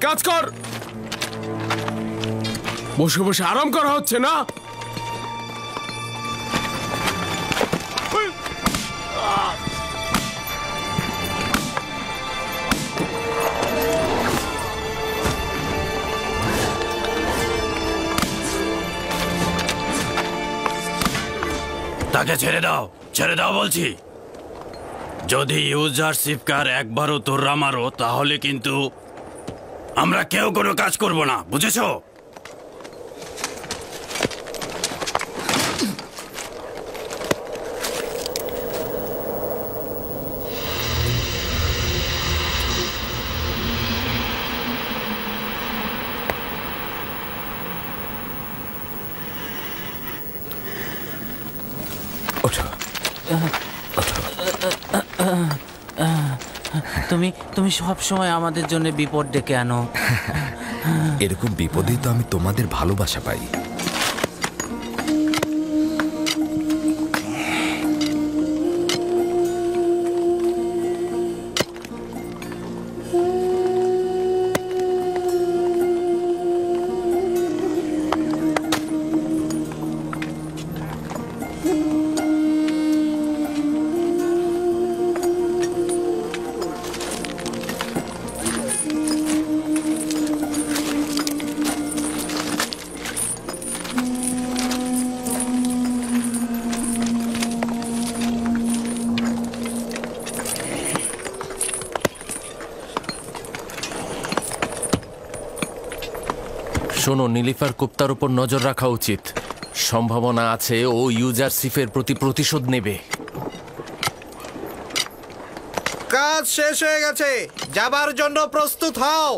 কাজ কর, বসে বসে আরাম করা হচ্ছে না। তাকে ছেড়ে দাও বলছি। যদি ইউজারশিপকার একবারও তোররা মারো তাহলে কিন্তু আমরা কেউ কোনো কাজ করব না, বুঝেছো? তুমি সব সময় আমাদের জন্য বিপদ ডেকে আনো। এরকম বিপদেই তো আমি তোমাদের ভালোবাসা পাই। শোনো, নীলিফার গুপ্তার উপর নজর রাখা উচিত। সম্ভাবনা আছে ও ইউজারশিপের প্রতি প্রতিশোধ নেবে। কাজ শেষ হয়ে গেছে, যাবার জন্য প্রস্তুত হও।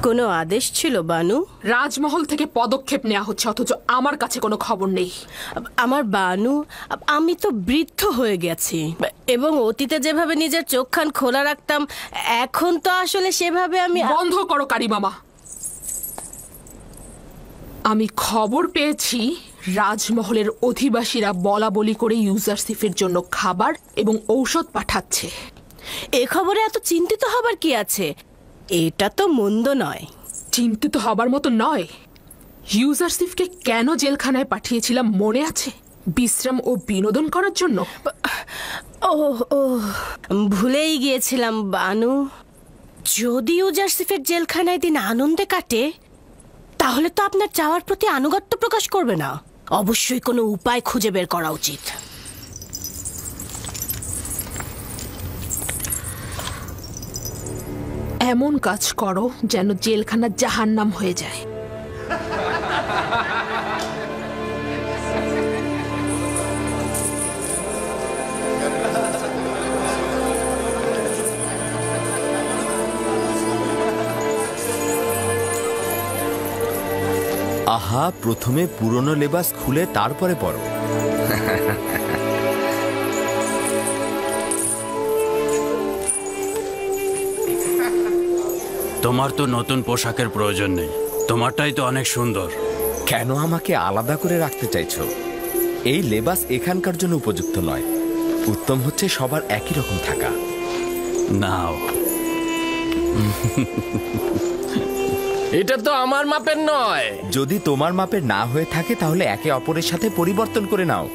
কোনো আদেশ ছিল বানু? রাজমহল থেকে পদক্ষেপ নেওয়া হচ্ছে, অথচ আমার কাছে কোনো খবর নেই। আমার বানু, আমি তো বৃদ্ধ হয়ে গেছি এবং অতীতে যেভাবে নিজের চোখখান খোলা রাখতাম এখন তো আসলে সেভাবে আমি। বন্ধ করো কারি মামা। আমি খবর পেয়েছি রাজমহলের অধিবাসীরা বলা বলি করে ইউজারশিপের জন্য খাবার এবং ঔষধ পাঠাচ্ছে। এ খবরে এত চিন্তিত হবার কি আছে? এটা তো মন্দ নয়। চিন্তিত হবার মতো নয়। ইউজারশিপকে কেন জেলখানায় পাঠিয়েছিলাম মনে আছে? বিশ্রাম ও বিনোদন করার জন্য? ও ও ভুলেই গিয়েছিলাম বানু, যদি ইউজারসিফের জেলখানায় দিন আনন্দে কাটে তাহলে তো আপনার চাওয়ার প্রতি আনুগত্য প্রকাশ করবে না। অবশ্যই কোনো উপায় খুঁজে বের করা উচিত। এমন কাজ করো যেন জেলখানা জাহান্নাম হয়ে যায়। আহা, প্রথমে পুরনো লেবাস খুলে তারপরে পরো। তোমার তো নতুন পোশাকের প্রয়োজন নেই, তোমারটাই তো অনেক সুন্দর। কেন আমাকে আলাদা করে রাখতে চাইছো? এই লেবাস এখানকার জন্য উপযুক্ত নয়। উত্তম হচ্ছে সবার একই রকম থাকা। নাও। এটা তো আমার মাপের নয়। যদি তোমার মাপের না হয়ে থাকে তাহলে একে অপরের সাথে পরিবর্তন করে নাও।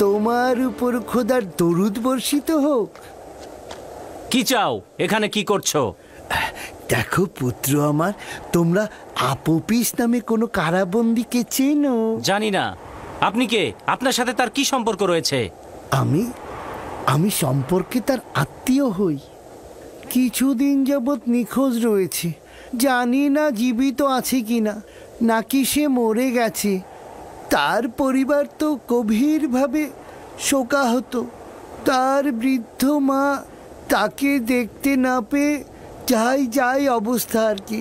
তোমার উপর খোদার দরুদ বর্ষিত হোক। কি চাও? এখানে কি করছো? দেখো পুত্র আমার, তোমরা আপোপিস নামে কোনো কারাবন্দীকে চেনো? জানি না। আপনি কে? আপনার সাথে তার কি সম্পর্ক রয়েছে? আমি সম্পর্কে তার আত্মীয় হই। কিছুদিন যাবৎ নিখোঁজ রয়েছে। জানি না জীবিত আছে কিনা, নাকি সে মরে গেছে। তার পরিবার তো গভীরভাবে শোকাহত। তার বৃদ্ধ মা তাকে দেখতে না পেয়ে যাই অবস্থা আর কি।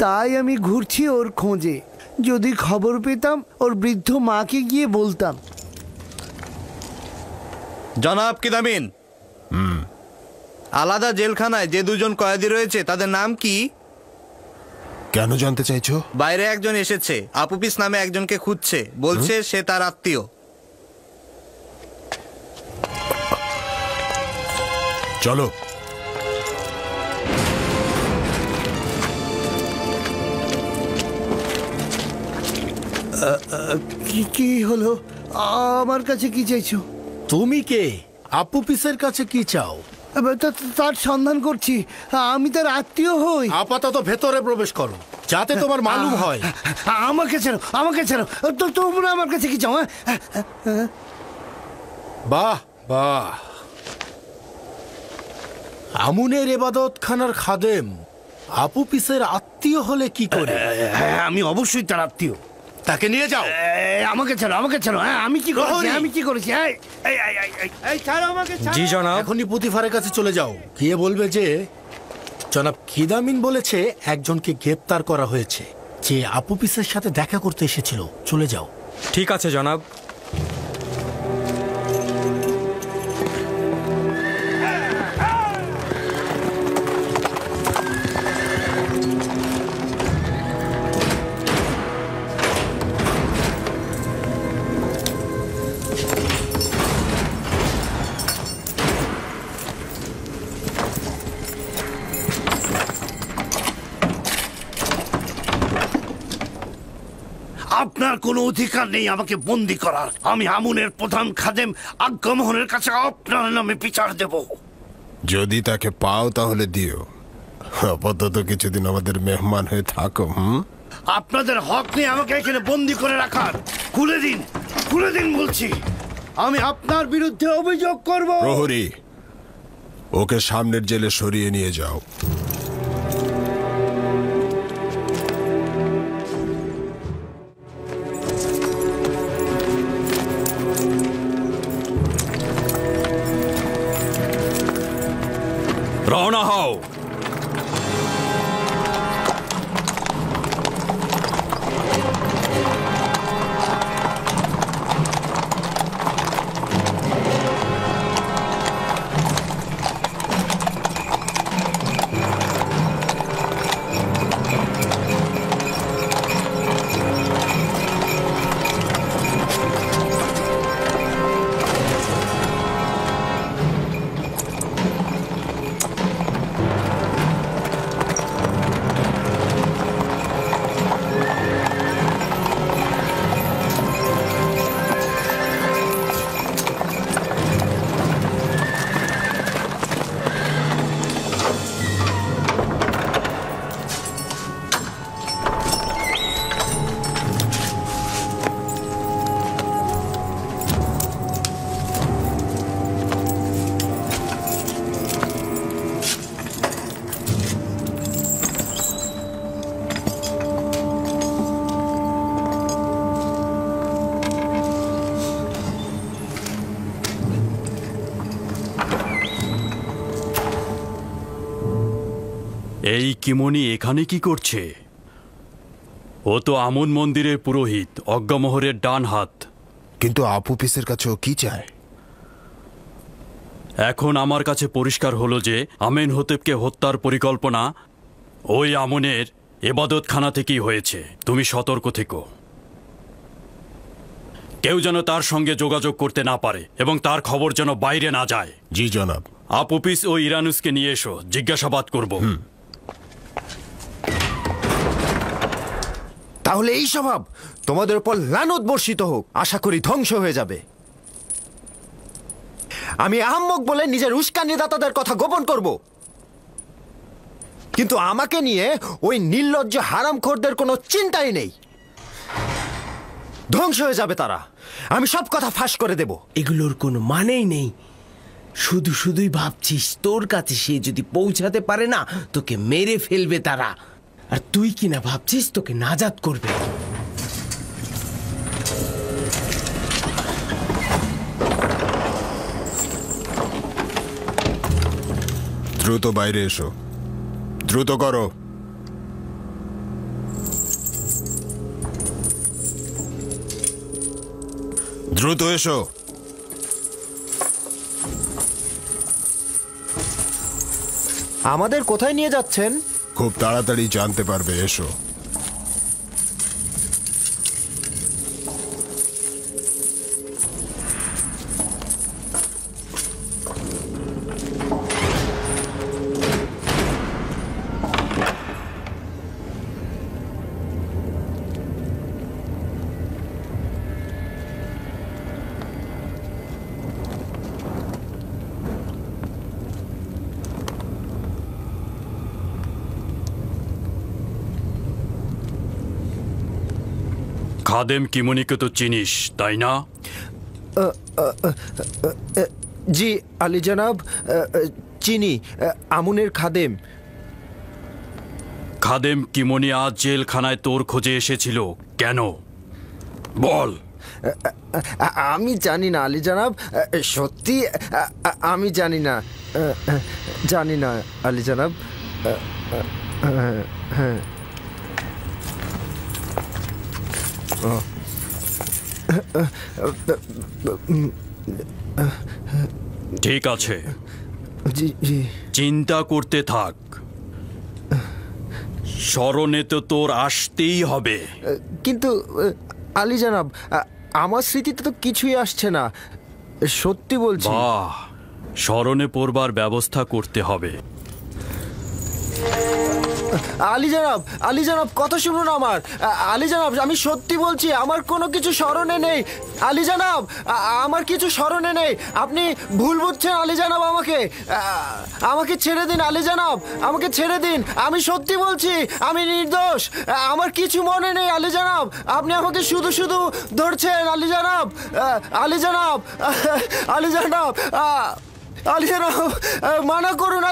তাই আমি ঘুরছি ওর খোঁজে। যদি খবর পেতাম ওর বৃদ্ধ মাকে গিয়ে বলতাম। জনাব কিদামিন, আলাদা জেলখানায় যে দুজন কয়েদি রয়েছে তাদের নাম কি? কেন জানতে চাইছো? বাইরে একজন এসেছে, আপুপিস নামে একজনকে খুঁজছে, বলছে সে তার আত্মীয়। চলো। কি হলো? আমার কাছে কি চাইছো? তুমি কে? আপুপিসের কাছে কি চাও? তার সন্ধান করছি। আমি তার আত্মীয় হই। আপাতত ভেতরে প্রবেশ করো, যাতে তোমার মালুম হয়। আমাকে ছাড়ো, আমাকে ছাড়ো। তো তোমরা আমার কাছে কি চাও? বাহ বাহ, আমুনের এবাদত খানার খাদেম আপুপিসের আত্মীয় হলে কি করে? আমি অবশ্যই তার আত্মীয়। তাকে নিয়ে যাও। আমাকে ছাড়ো, আমাকে ছাড়ো। আমি কি করেছি? আমি কি করেছি? ছাড়ো আমাকে। জি জনাব। এখনই পুতিফারের কাছে চলে যাও, গিয়ে বলবে যে জনাব কিদামিন বলেছে একজনকে গ্রেপ্তার করা হয়েছে, যে আপুপিসের সাথে দেখা করতে এসেছিল। চলে যাও। ঠিক আছে জনাব। আপনার কোনো অধিকার নেই আমাকে বন্দি করার। আমি আমুনের প্রধান খাদেম আজ্ঞামোহনের কাছে আপনার নামে বিচার দেব। যদি তাকে পাও তাহলে দিও। আপাতত কিছুদিন আমাদের মেহমান হয়ে থাকো। আপনাদের হক নিয়ে আমাকে এখানে বন্দি করে রাখার। খুলে দিন বলছি। আমি আপনার বিরুদ্ধে অভিযোগ করব। প্রহরী, ওকে সামনের জেলে সরিয়ে নিয়ে যাও। রওনা হও। এই কিমনি এখানে কি করছে? ও তো আমন মন্দিরের পুরোহিত, অজ্ঞামোহরের ডান হাত। কিন্তু আপুপিসের কাছে ও কি চায়? এখন আমার কাছে পরিষ্কার হলো যে আমেনহোতেপকে হত্যার পরিকল্পনা ওই আমনের এবাদতখানা থেকেই হয়েছে। তুমি সতর্ক থেকো। কেউ যেন তার সঙ্গে যোগাযোগ করতে না পারে এবং তার খবর যেন বাইরে না যায়। জি জনাব। আপুপিস ও ইরানুসকে নিয়ে এসো, জিজ্ঞাসাবাদ করব। তাহলে এই স্বভাব তোমাদের উপর লানত বর্ষিত হোক। আশা করি ধ্বংস হয়ে যাবে। আমি আহাম্মক বলে নিজের উস্কানিদাতাদের কথা গোপন করব, কিন্তু আমাকে নিয়ে ওই নির্লজ্জ হারামখোরদের কোনো চিন্তাই নেই। ধ্বংস হয়ে যাবে তারা। আমি সব কথা ফাঁস করে দেব। এগুলোর কোনো মানেই নেই। শুধুই ভাবছিস তোর কাছে সে যদি পৌঁছাতে পারে না, তোকে মেরে ফেলবে তারা। আর তুই কিনা ভাবছিস তোকে নাজাত করবে। দ্রুত বাইরে এসো, দ্রুত করো। দ্রুত এসো। আমাদের কোথায় নিয়ে যাচ্ছেন? খুব তাড়াতাড়ি জানতে পারবে, এসো। খাদেম কিমনিকে তো চিনিস, তাই না? জি আলী জনাব, চিনি। আমুনের খাদেম। খাদেম কিমনি আজ জেলখানায় তোর খোঁজে এসেছিল কেন? বল। আমি জানি না আলী জনাব, সত্যি আমি জানি না। জানি না আলী জনাব। হ্যাঁ। ঠিক আছে, জি জি। চিন্তা করতে থাক। স্মরণে তো তোর আসতেই হবে। কিন্তু আলী জনাব, আমার স্মৃতিতে তো কিছুই আসছে না, সত্যি বলছি। বাহ, স্মরণে পড়বার ব্যবস্থা করতে হবে। আলী জনাব কথা শুনুন আমার। আলী জনাব আমি সত্যি বলছি, আমার কোনো কিছু স্মরণে নেই। আলী জনাব আমার কিছু স্মরণে নেই, আপনি ভুল বুঝছেন। আলী জনাব আমাকে ছেড়ে দিন। আলী জনাব আমাকে ছেড়ে দিন, আমি সত্যি বলছি, আমি নির্দোষ, আমার কিছু মনে নেই। আলী জনাব আপনি আমাকে শুধু শুধু ধরছেন। আলী জনাব আলী জনাব আলী জনাব আলী জনাব মানা করুন।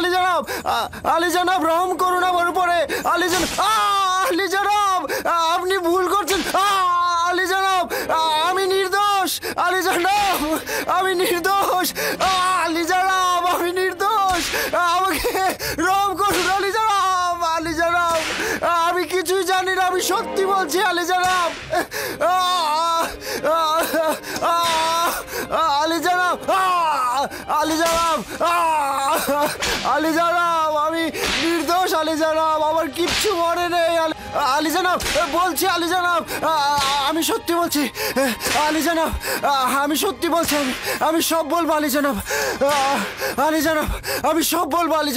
আলী জনাব রহম করুন আমার উপরে। আলী জনাব আপনি ভুল করছেন। আলী জনাব আমি নির্দোষ। আলী জনাব আমি নির্দোষ। আলী জনাব আমি নির্দোষ, আমাকে রহম করুন। আলী জনাব আমি কিছুই জানি না, আমি সত্যি বলছি। আলী জনাব আলী জনাব আমি নির্দোষ। আলী জনাব আমার কিচ্ছু মনে নেই। আলী জনাব বলছি, আলী জনাব আমি সত্যি বলছি। আলী জনাব আমি সত্যি বলছি, আমি সব বলবো। আলী জনাব আমি সব বলবো। আলী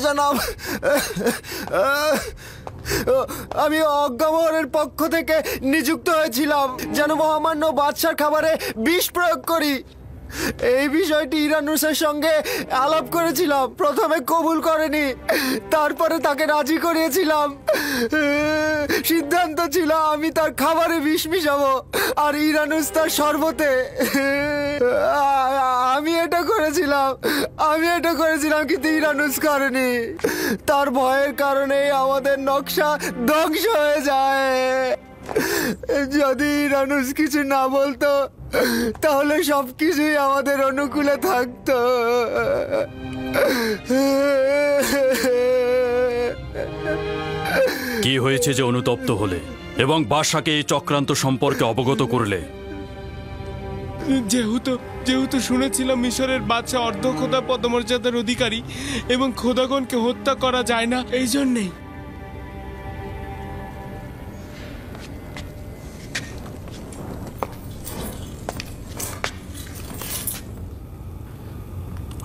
জনাব আমি অজ্ঞামোহরের পক্ষ থেকে নিযুক্ত হয়েছিলাম যেন মহামান্য বাদশার খাবারে বিষ প্রয়োগ করি। এই বিষয়টি ইরানুসের সঙ্গে আলাপ করেছিলাম, প্রথমে কবুল করেনি, তারপরে তাকে রাজি করিয়েছিলাম। সিদ্ধান্ত ছিল আমি তার খাবারে বিষ মিশাবো আর ইরানুস তার শরবতে। আমি এটা করেছিলাম কিন্তু ইরানুস করেনি। তার ভয়ের কারণে আমাদের নকশা ধ্বংস হয়ে যায়। যদি ইরানুস কিছু না বলতো তাহলে সবকিছুই আমাদের অনুকূলে থাকতো। কি হয়েছে যে অনুতপ্ত হলে এবং বাদশাকে এই চক্রান্ত সম্পর্কে অবগত করলে? যেহেতু শুনেছিলাম মিশরের বাদশা অর্ধ খোদা পদমর্যাদার অধিকারী এবং খোদাগণকে হত্যা করা যায় না, এই জন্যেই।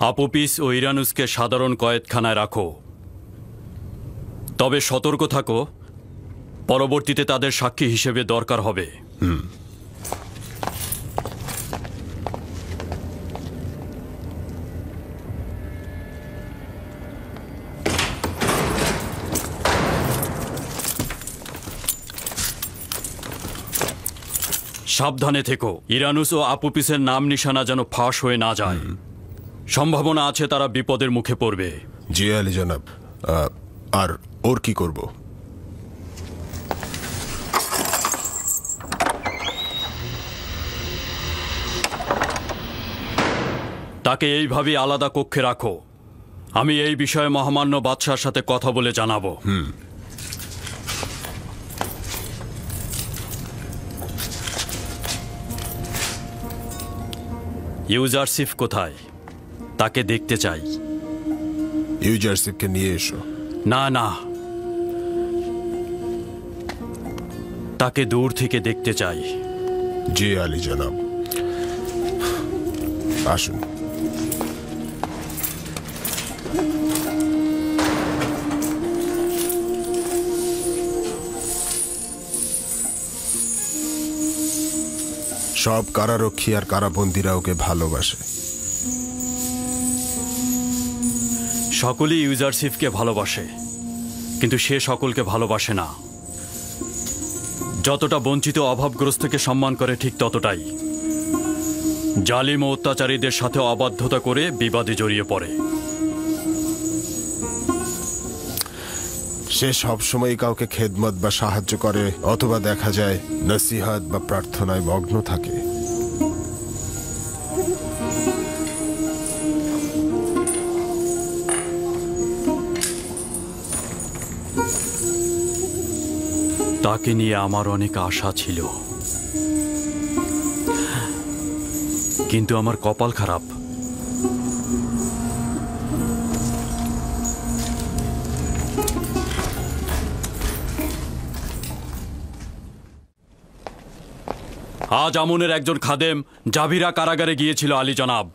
আপুপিস ও ইরানুসকে সাধারণ কয়েদখানায় রাখো, তবে সতর্ক থাকো, পরবর্তীতে তাদের সাক্ষী হিসেবে দরকার হবে। সাবধানে থেকো, ইরানুস ও আপুপিসের নাম নিশানা যেন ফাঁস হয়ে না যায়। সম্ভাবনা আছে তারা বিপদের মুখে পড়বে। জি আলী জনাব। আর ওর কি করব? তাকে এইভাবেই আলাদা কক্ষে রাখো। আমি এই বিষয়ে মহামান্য বাদশার সাথে কথা বলে জানাবো। ইউজারসিফ কোথায়? তাকে দেখতে চাই। ইউজারসিফকে নিয়ে এসো। না, তাকে দূর থেকে দেখতে চাই। জি আলী জনাব, আসুন। সব কারারক্ষী আর কারাবন্দীরা ওকে ভালোবাসে। সকলেই ইউজারসিফকে ভালোবাসে, কিন্তু সে সকলকে ভালোবাসে না। যতটা বঞ্চিত অভাবগ্রস্তকে সম্মান করে ঠিক ততটাই জালিম ও অত্যাচারীদের সাথে অবাধ্যতা করে বিবাদে জড়িয়ে পড়ে। সে সবসময় কাউকে খেদমত বা সাহায্য করে, অথবা দেখা যায় নসিহত বা প্রার্থনায় মগ্ন থাকে। তাকে নিয়ে আমার অনেক আশা ছিল, কিন্তু আমার কপাল খারাপ। আজ আমনের একজন খাদেম জাভিরা কারাগারে গিয়েছিল আলী জনাব।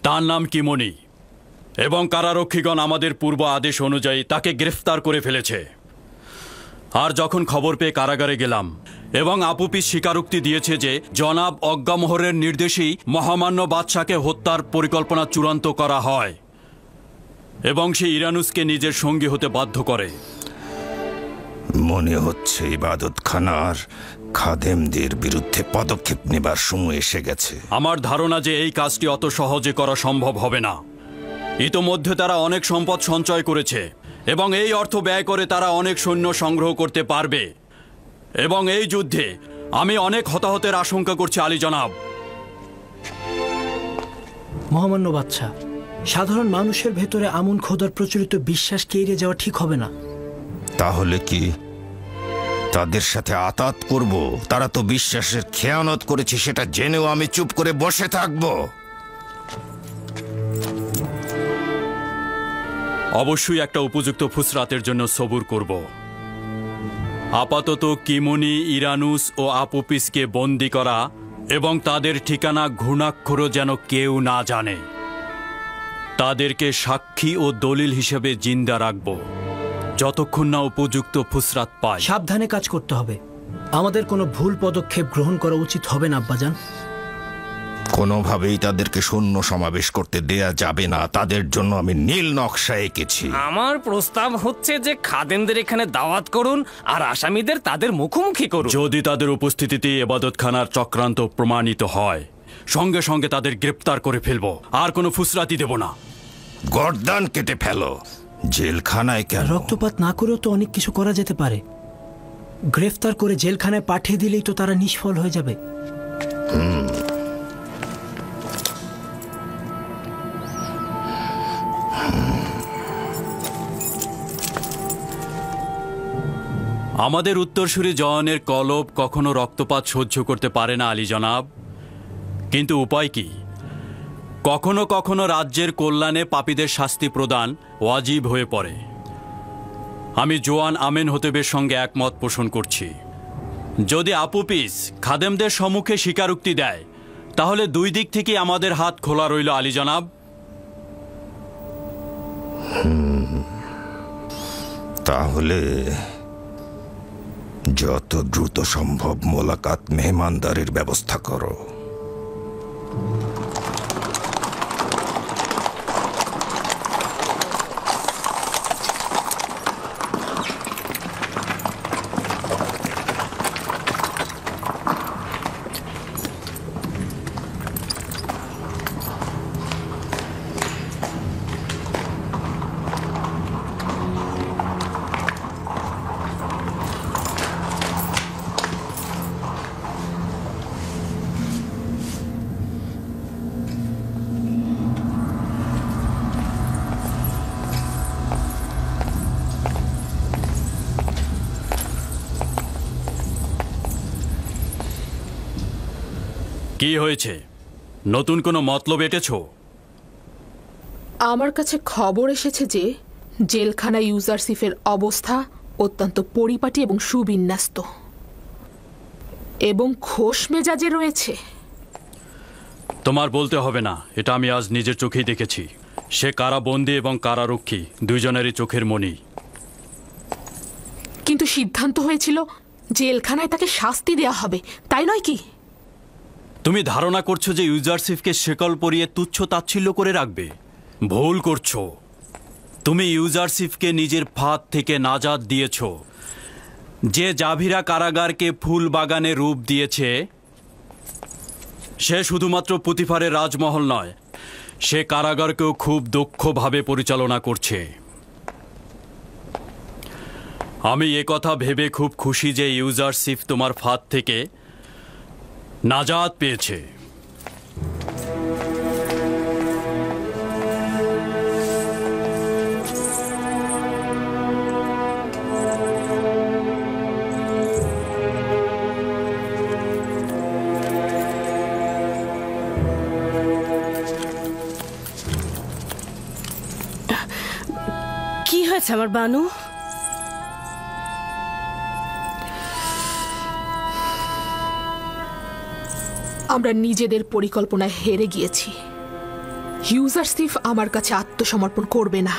তার নাম কিমনি। এবং কারারক্ষীগণ আমাদের পূর্ব আদেশ অনুযায়ী তাকে গ্রেফতার করে ফেলেছে। আর যখন খবর পেয়ে কারাগারে গেলাম এবং আপুপিস স্বীকারোক্তি দিয়েছে যে জনাব অজ্ঞামোহরের নির্দেশেই মহামান্য বাদশাকে হত্যার পরিকল্পনা চূড়ান্ত করা হয় এবং সে ইরানুসকে নিজের সঙ্গী হতে বাধ্য করে। মনে হচ্ছে ইবাদতখানার খাদেমদের বিরুদ্ধে পদক্ষেপ নেবার সময় এসে গেছে। আমার ধারণা যে এই কাজটি অত সহজে করা সম্ভব হবে না। ইতোমধ্যে তারা অনেক সম্পদ সঞ্চয় করেছে এবং এই অর্থ ব্যয় করে তারা অনেক সৈন্য সংগ্রহ করতে পারবে এবং এই যুদ্ধে আমি অনেক হতাহতের আশঙ্কা করছি আলী জনাব। মহামান্য বাদশা, সাধারণ মানুষের ভেতরে আমন খোদার প্রচলিত বিশ্বাসকে এড়িয়ে যাওয়া ঠিক হবে না। তাহলে কি তাদের সাথে আতাত করব? তারা তো বিশ্বাসের খেয়ানত করেছে, সেটা জেনেও আমি চুপ করে বসে থাকব? অবশ্যই একটা উপযুক্ত ফুসরাতের জন্য সবুর করব। আপাতত কিমুনি, ইরানুস ও আপুপিসকে বন্দি করা এবং তাদের ঠিকানা ঘুণাক্ষরও যেন কেউ না জানে। তাদেরকে সাক্ষী ও দলিল হিসেবে জিন্দা রাখব যতক্ষণ না উপযুক্ত ফুসরাত পায়। সাবধানে কাজ করতে হবে। আমাদের কোনো ভুল পদক্ষেপ গ্রহণ করা উচিত হবে না আব্বাজান। কোনোভাবেই তাদেরকে শূন্য সমাবেশ করতে দেয়া যাবে না। তাদের জন্য আমি নীল নকশা এঁকেছি। আমার প্রস্তাব হচ্ছে যে খাদেমদের এখানে দাওয়াত করুন আর আসামিদের তাদের মুখোমুখি করুন। যদি তাদের উপস্থিতিতে ইবাদতখানার চক্রান্ত প্রমাণিত হয়, সঙ্গে সঙ্গে তাদের গ্রেপ্তার করে ফেলবো, আর কোনো ফুসরাতি দেব না। গর্দান কেটে ফেলো। জেলখানায় কেন? রক্তপাত না করেও তো অনেক কিছু করা যেতে পারে। গ্রেফতার করে জেলখানায় পাঠিয়ে দিলেই তো তারা নিষ্ফল হয়ে যাবে। আমাদের উত্তরসূরি জওয়ানের কলব কখনো রক্তপাত সহ্য করতে পারে না আলী জনাব, কিন্তু উপায় কি? কখনো কখনো রাজ্যের কল্যাণে পাপীদের শাস্তি প্রদান ওয়াজিব হয়ে পড়ে। আমি জোয়ান আমেন হতেবের সঙ্গে একমত পোষণ করছি। যদি আপুপিস খাদেমদের সম্মুখে স্বীকারোক্তি দেয়, তাহলে দুই দিক থেকে আমাদের হাত খোলা রইল আলী জনাব। তাহলে যত দ্রুত সম্ভব মোলাকাত মেহমানদারির ব্যবস্থা করো। কি হয়েছে? নতুন কোনো মতলব এটেছ? আমার কাছে খবর এসেছে যে জেলখানা ইউজারসিফের অবস্থা অত্যন্ত পরিপাটি এবং সুবিন্যস্ত এবং খোশ মেজাজে রয়েছে। তোমার বলতে হবে না, এটা আমি আজ নিজের চোখেই দেখেছি। সে কারাবন্দী এবং কারারক্ষী দুইজনেরই চোখের মণি। কিন্তু সিদ্ধান্ত হয়েছিল জেলখানায় তাকে শাস্তি দেয়া হবে, তাই নয় কি? তুমি ধারণা করছো যে ইউজারসিফকে শেকল পরিয়ে তুচ্ছ তাচ্ছিল্য করে রাখবে? ভুল করছো। তুমি ইউজারসিফকে নিজের ফাঁদ থেকে নাজাত দিয়েছ। যে জাভিরা কারাগারকে ফুল বাগানে রূপ দিয়েছে, সে শুধুমাত্র পুতিফারের রাজমহল নয়, সে কারাগারকেও খুব দক্ষভাবে পরিচালনা করছে। আমি একথা ভেবে খুব খুশি যে ইউজারসিফ তোমার ফাঁদ থেকে নাজাত পেয়েছে। কি হয়েছে আমার বানু? আমরা নিজেদের পরিকল্পনায় হেরে গিয়েছি। ইউজারসিফ আমার কাছে আত্মসমর্পণ করবে না।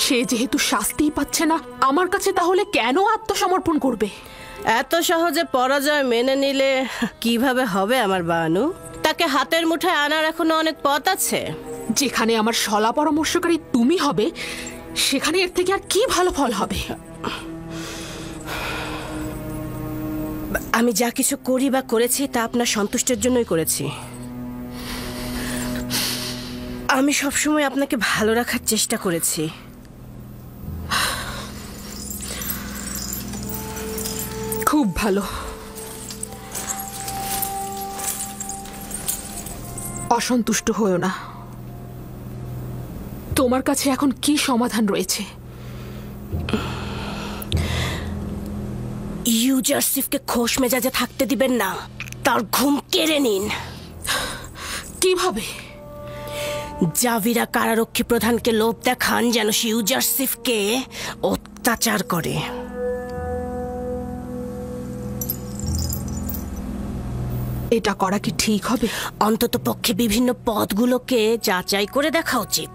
সে যেহেতু শাস্তিই পাচ্ছে না আমার কাছে, তাহলে কেন আত্মসমর্পণ করবে? এত সহজে পরাজয় মেনে নিলে কিভাবে হবে আমার বানু? তাকে হাতের মুঠায় আনার এখনো অনেক পথ আছে। যেখানে আমার সলা পরামর্শকারী তুমি হবে, সেখানে এর থেকে আর কি ভালো ফল হবে? আমি যা কিছু করি বা করেছি তা আপনার সন্তুষ্টের জন্যই করেছি। আমি সবসময় আপনাকে ভালো রাখার চেষ্টা করেছি। খুব ভালো। অসন্তুষ্ট হয়েও না। তোমার কাছে এখন কি সমাধান রয়েছে? ইউজারসিফকে খোশ মেজাজে থাকতে দিবেন না, তার ঘুম কেড়ে নিন। কিভাবে? জাভিরা কারারক্ষী প্রধানকে লোভ দেখান যেন সে ইউজারসিফকে অত্যাচার করে। এটা করা কি ঠিক হবে? অন্তত পক্ষে বিভিন্ন পদগুলোকে যাচাই করে দেখা উচিত।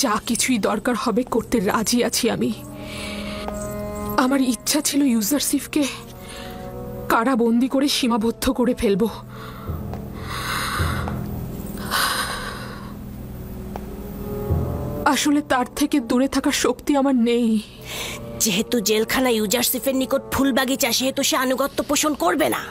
যা কিছুই দরকার হবে করতে রাজি আছি আমি। আমার ইচ্ছা ছিল ইউজারসিফকে কারাবন্দি করে সীমাবদ্ধ করে ফেলবো। আসলে তার থেকে দূরে থাকার শক্তি আমার নেই। যেহেতু জেলখানা ইউজারসিফের নিকট ফুল বাগিচা, সেহেতু সে আনুগত্য পোষণ করবে না।